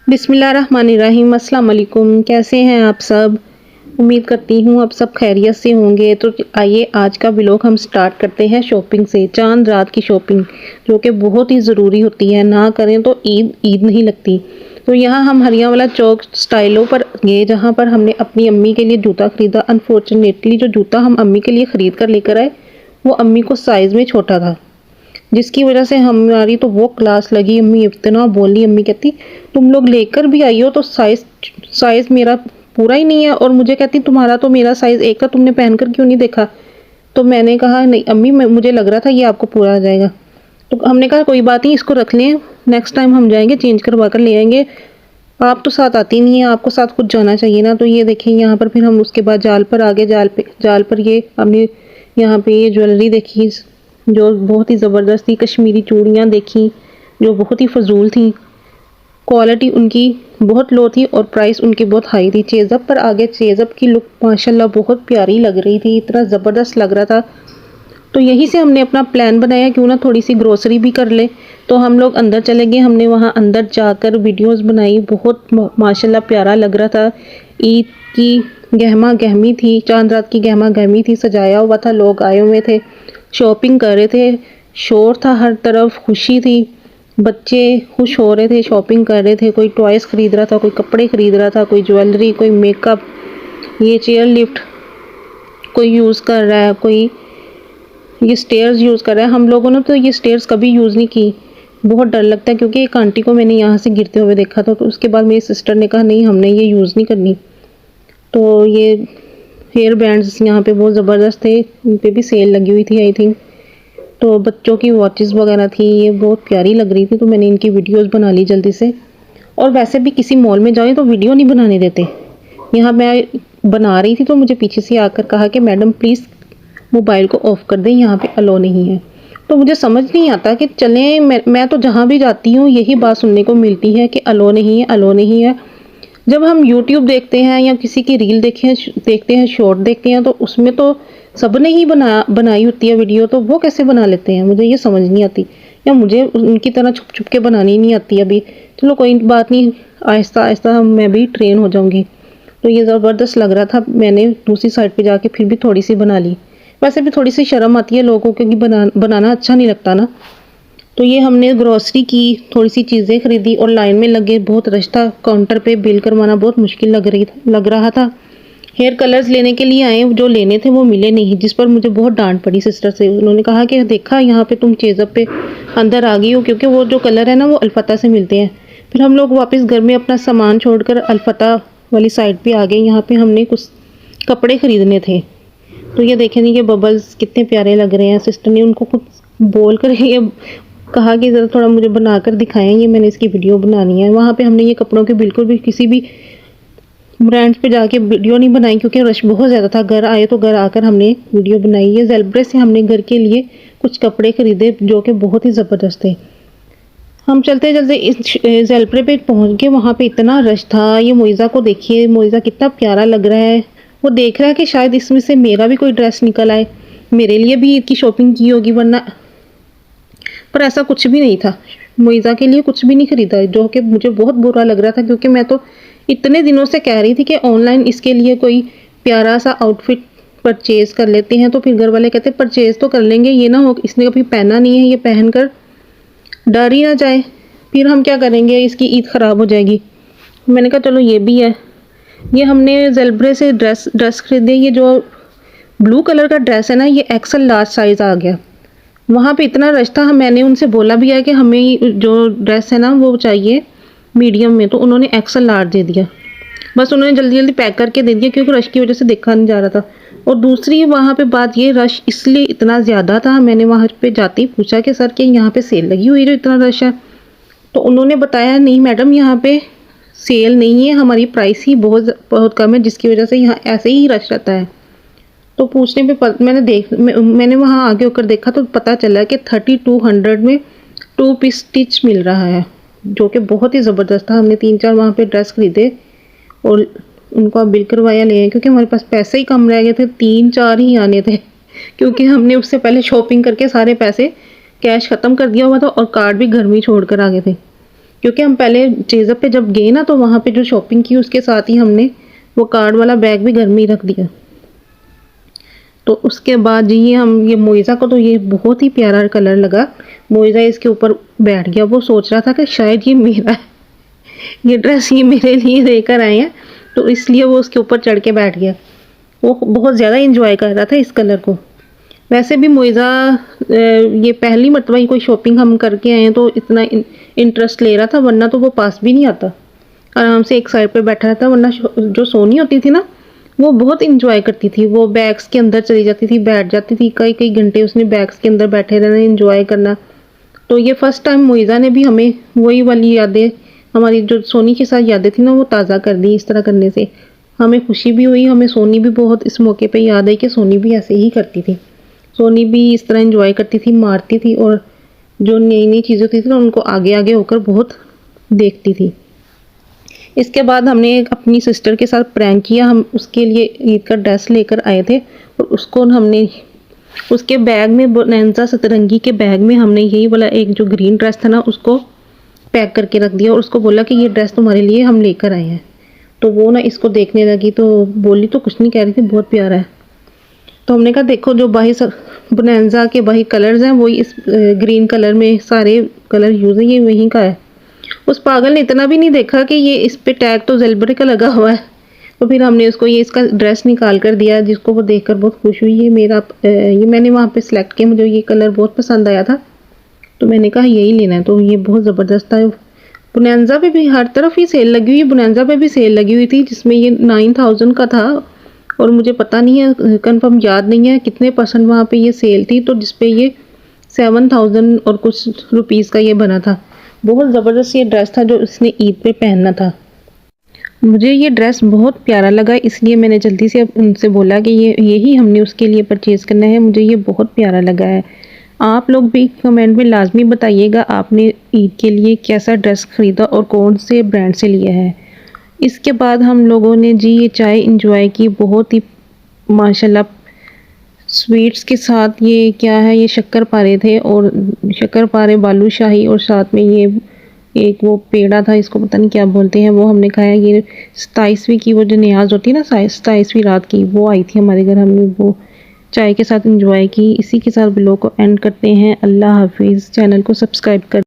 बिस्मिल्लाहिर्रहमानिर्रहीम। अस्सलाम वालेकुम। कैसे हैं आप सब? उम्मीद करती हूँ आप सब खैरियत से होंगे। तो आइए आज का व्लॉग हम स्टार्ट करते हैं शॉपिंग से। चांद रात की शॉपिंग जो कि बहुत ही ज़रूरी होती है, ना करें तो ईद ईद नहीं लगती। तो यहाँ हम हरियावाला चौक स्टाइलों पर गए, जहाँ पर हमने अपनी अम्मी के लिए जूता ख़रीदा। अनफॉर्चुनेटली जो जूता हम अम्मी के लिए ख़रीद कर लेकर आए वो अम्मी को साइज़ में छोटा था, जिसकी वजह से हमारी तो वो क्लास लगी। अम्मी इतना बोली, अम्मी कहती तुम लोग लेकर भी आई हो तो साइज़ मेरा पूरा ही नहीं है, और मुझे कहती तुम्हारा तो मेरा साइज़ एक था, तुमने पहनकर क्यों नहीं देखा? तो मैंने कहा नहीं अम्मी, मुझे लग रहा था ये आपको पूरा आ जाएगा। तो हमने कहा कोई बात नहीं, इसको रख लें, नेक्स्ट टाइम हम जाएंगे चेंज करवा कर ले आएंगे। आप तो साथ आती नहीं है, आपको साथ कुछ जाना चाहिए ना। तो ये देखें यहाँ पर फिर हम उसके बाद जाल पर आ गए। जाल पर ये हमने यहाँ पे ये ज्वेलरी देखी जो बहुत ही ज़बरदस्त थी। कश्मीरी चूड़ियाँ देखी जो बहुत ही फजूल थी। क्वालिटी उनकी बहुत लो थी और प्राइस उनकी बहुत हाई थी। चेज़अप पर आगे, चेज़अप की लुक माशाल्लाह बहुत प्यारी लग रही थी, इतना ज़बरदस्त लग रहा था। तो यहीं से हमने अपना प्लान बनाया क्यों ना थोड़ी सी ग्रोसरी भी कर ले। तो हम लोग अंदर चले गए। हमने वहाँ अंदर जाकर वीडियोस बनाई, बहुत माशाल्लाह प्यारा लग रहा था। ईद की गहमा गहमी थी, चांद रात की गहमा गहमी थी, सजाया हुआ था, लोग आए हुए थे, शॉपिंग कर रहे थे, शोर था हर तरफ, खुशी थी, बच्चे खुश हो रहे थे, शॉपिंग कर रहे थे। कोई टॉयज़ ख़रीद रहा था, कोई कपड़े ख़रीद रहा था, कोई ज्वेलरी, कोई मेकअप, ये चेयर लिफ्ट कोई यूज़ कर रहा है, कोई ये स्टेयर्स यूज़ कर रहा है। हम लोगों ने तो ये स्टेयर्स कभी यूज़ नहीं की, बहुत डर लगता है, क्योंकि एक आंटी को मैंने यहाँ से गिरते हुए देखा था। तो उसके बाद मेरी सिस्टर ने कहा नहीं हमने ये यूज़ नहीं करनी। तो ये हेयर बैंड्स यहाँ पे बहुत ज़बरदस्त थे, इन पे भी सेल लगी हुई थी आई थिंक। तो बच्चों की वॉचेस वगैरह थी, ये बहुत प्यारी लग रही थी, तो मैंने इनकी वीडियोस बना ली जल्दी से। और वैसे भी किसी मॉल में जाएं तो वीडियो नहीं बनाने देते। यहाँ मैं बना रही थी तो मुझे पीछे से आकर कहा कि मैडम प्लीज़ मोबाइल को ऑफ़ कर दें, यहाँ पे अलो नहीं है। तो मुझे समझ नहीं आता कि चलें, मैं तो जहाँ भी जाती हूँ यही बात सुनने को मिलती है कि अलो नहीं है, अलो नहीं है। जब हम यूट्यूब देखते हैं या किसी की रील देखते हैं, शॉर्ट देखते हैं, तो उसमें तो सबने ही बनाई होती है वीडियो, तो वो कैसे बना लेते हैं मुझे ये समझ नहीं आती। या मुझे उनकी तरह छुप छुप के बनानी नहीं आती अभी। चलो कोई बात नहीं, आहिस्ता आहिस्ता मैं भी ट्रेन हो जाऊंगी। तो ये ज़बरदस्त लग रहा था, मैंने दूसरी साइड पे जाके फिर भी थोड़ी सी बना ली। वैसे भी थोड़ी सी शर्म आती है लोगों को, क्योंकि बनाना अच्छा नहीं लगता ना। तो ये हमने ग्रोसरी की, थोड़ी सी चीज़ें खरीदी और लाइन में लगे। बहुत रश था, काउंटर पे बिल करवाना बहुत मुश्किल लग रहा था। हेयर कलर्स लेने के लिए आए, जो लेने थे वो मिले नहीं, जिस पर मुझे बहुत डांट पड़ी सिस्टर से। उन्होंने कहा कि देखा यहाँ पे तुम चेज़अप पे अंदर आ गई हो, क्योंकि वो जो कलर है ना वो अल्फता से मिलते हैं। फिर हम लोग वापस घर में अपना सामान छोड़कर अल्फता वाली साइड पे आ गए। यहाँ पे हमने कुछ कपड़े ख़रीदने थे। तो ये देखें ये बबल्स कितने प्यारे लग रहे हैं। सिस्टर ने उनको कुछ बोल कर ये कहा कि ज़रा थोड़ा मुझे बनाकर दिखाएं, ये मैंने इसकी वीडियो बनानी है। वहाँ पे हमने ये कपड़ों के बिल्कुल भी किसी भी ब्रांड्स पे जाके वीडियो नहीं बनाई, क्योंकि रश बहुत ज़्यादा था। घर आए तो घर आकर हमने वीडियो बनाई। ये ज़ेलब्रे से हमने घर के लिए कुछ कपड़े ख़रीदे जो कि बहुत ही ज़बरदस्त थे। हम चलते चलते इस ज़ेलब्रे पे पहुँच गए। वहाँ पे इतना रश था। ये मोइज़ा को देखिए, मोइज़ा कितना प्यारा लग रहा है। वो देख रहा है कि शायद इसमें से मेरा भी कोई ड्रेस निकल आए, मेरे लिए भी ईद की शॉपिंग की होगी, वरना पर ऐसा कुछ भी नहीं था। मोइज़ा के लिए कुछ भी नहीं खरीदा, जो कि मुझे बहुत बुरा लग रहा था, क्योंकि मैं तो इतने दिनों से कह रही थी कि ऑनलाइन इसके लिए कोई प्यारा सा आउटफिट परचेज़ कर लेते हैं। तो फिर घर वाले कहते परचेज़ तो कर लेंगे, ये ना हो इसने कभी पहना नहीं है, ये पहन कर डर ही ना जाए, फिर हम क्या करेंगे, इसकी ईद ख़राब हो जाएगी। मैंने कहा चलो ये भी है। ये हमने ज़ेलब्रे से ड्रेस खरीदे। ये जो ब्लू कलर का ड्रेस है ना, ये एक्सल लार्ज साइज़ आ गया। वहाँ पे इतना रश था, मैंने उनसे बोला भी है कि हमें जो ड्रेस है ना वो चाहिए मीडियम में, तो उन्होंने एक्सल लार्ज दे दिया। बस उन्होंने जल्दी जल्दी पैक करके दे दिया, क्योंकि रश की वजह से देखा नहीं जा रहा था। और दूसरी वहाँ पे बात, ये रश इसलिए इतना ज़्यादा था, मैंने वहाँ पे जाते ही पूछा कि सर कि यहाँ पे सेल लगी हुई है जो इतना रश है? तो उन्होंने बताया नहीं मैडम, यहाँ पे सेल नहीं है, हमारी प्राइस ही बहुत कम है, जिसकी वजह से यहाँ ऐसे ही रश रहता है। तो पूछने पे मैंने वहाँ आगे होकर देखा तो पता चला कि 3200 में 2 पीस स्टिच मिल रहा है, जो कि बहुत ही ज़बरदस्त था। हमने 3-4 वहाँ पे ड्रेस खरीदे और उनको बिल करवाया ले आए, क्योंकि हमारे पास पैसे ही कम रह गए थे, 3-4 ही आने थे, क्योंकि हमने उससे पहले शॉपिंग करके सारे पैसे कैश ख़त्म कर दिया हुआ था और कार्ड भी घर में ही छोड़ कर आ गए थे। क्योंकि हम पहले चेज़अप पे जब गए ना तो वहाँ पे जो शॉपिंग की उसके साथ ही हमने वो कार्ड वाला बैग भी घर में ही रख दिया। तो उसके बाद जी ये मोइज़ा को तो ये बहुत ही प्यारा कलर लगा। मोइज़ा इसके ऊपर बैठ गया। वो सोच रहा था कि शायद ये मेरा है, ये ड्रेस ये मेरे लिए लेकर आए हैं, तो इसलिए वो उसके ऊपर चढ़ के बैठ गया। वो बहुत ज़्यादा एंजॉय कर रहा था इस कलर को। वैसे भी मोइज़ा ये पहली मर्तबा ही कोई शॉपिंग हम करके आए हैं तो इतना इंटरेस्ट ले रहा था, वरना तो वो पास भी नहीं आता। आराम से एक साइड पे बैठा रहता, वरना जो सोनी होती थी ना वो बहुत इंजॉय करती थी। वो बैग्स के अंदर चली जाती थी, बैठ जाती थी, कई कई घंटे उसने बैग्स के अंदर बैठे रहना, इंजॉय करना। तो ये फर्स्ट टाइम मोइज़ा ने भी हमें वही वाली यादें, हमारी जो सोनी के साथ यादें थी ना, वो ताज़ा कर दी। इस तरह करने से हमें खुशी भी हुई, हमें सोनी भी बहुत इस मौके पे याद आई कि सोनी भी ऐसे ही करती थी। सोनी भी इस तरह एंजॉय करती थी, मारती थी, और जो नई नई चीज़ें होती थी ना उनको आगे आगे होकर बहुत देखती थी। इसके बाद हमने अपनी सिस्टर के साथ प्रैंक किया। हम उसके लिए ईद का ड्रेस लेकर आए थे और उसको हमने उसके बैग में, बोनैंजा सतरंगी के बैग में हमने यही वाला एक जो ग्रीन ड्रेस था ना उसको पैक करके रख दिया और उसको बोला कि ये ड्रेस तुम्हारे लिए हम लेकर आए हैं। तो वो ना इसको देखने लगी, तो बोली तो कुछ नहीं कह रही थी, बहुत प्यारा है। तो हमने कहा देखो जो बाही बोनैंजा के बाही कलर्स हैं वही इस ग्रीन कलर में सारे कलर यूज़ है, ये वहीं का है। उस पागल ने इतना भी नहीं देखा कि ये इस पे टैग तो ज़ेलबरे का लगा हुआ है। तो फिर हमने उसको ये इसका ड्रेस निकाल कर दिया, जिसको वो देखकर बहुत खुश हुई। ये मेरा ये मैंने वहाँ पे सिलेक्ट किया, मुझे ये कलर बहुत पसंद आया था तो मैंने कहा यही लेना है। तो ये बहुत ज़बरदस्त था। बोनैंजा पे भी हर तरफ ही सेल लगी हुई है। बोनैंजा पे भी सेल लगी हुई थी जिसमें ये 9000 का था, और मुझे पता नहीं है, कंफर्म याद नहीं है कितने परसेंट वहाँ पे ये सेल थी, तो जिसपे ये 7000 और कुछ रुपीज़ का ये बना था। बहुत ज़बरदस्त ये ड्रेस था जो इसने ईद पे पहनना था। मुझे ये ड्रेस बहुत प्यारा लगा, इसलिए मैंने जल्दी से उनसे बोला कि ये यही हमने उसके लिए परचेज़ करना है, मुझे ये बहुत प्यारा लगा है। आप लोग भी कमेंट में लाजमी बताइएगा आपने ईद के लिए कैसा ड्रेस ख़रीदा और कौन से ब्रांड से लिया है। इसके बाद हम लोगों ने जी ये चाय इंजॉय की, बहुत ही माशाल्लाह। स्वीट्स के साथ ये क्या है, ये शक्करपारे थे, और शक्करपारे बालूशाही, और साथ में ये एक वो पेड़ा था, इसको पता नहीं क्या बोलते हैं, वो हमने खाया। ये 27वीं की वो जो न्याज होती है ना, 27वीं रात की, वो आई थी हमारे घर, हमने वो चाय के साथ इंजॉय की। इसी के साथ व्लॉग को एंड करते हैं। अल्लाह हाफिज़। चैनल को सब्सक्राइब कर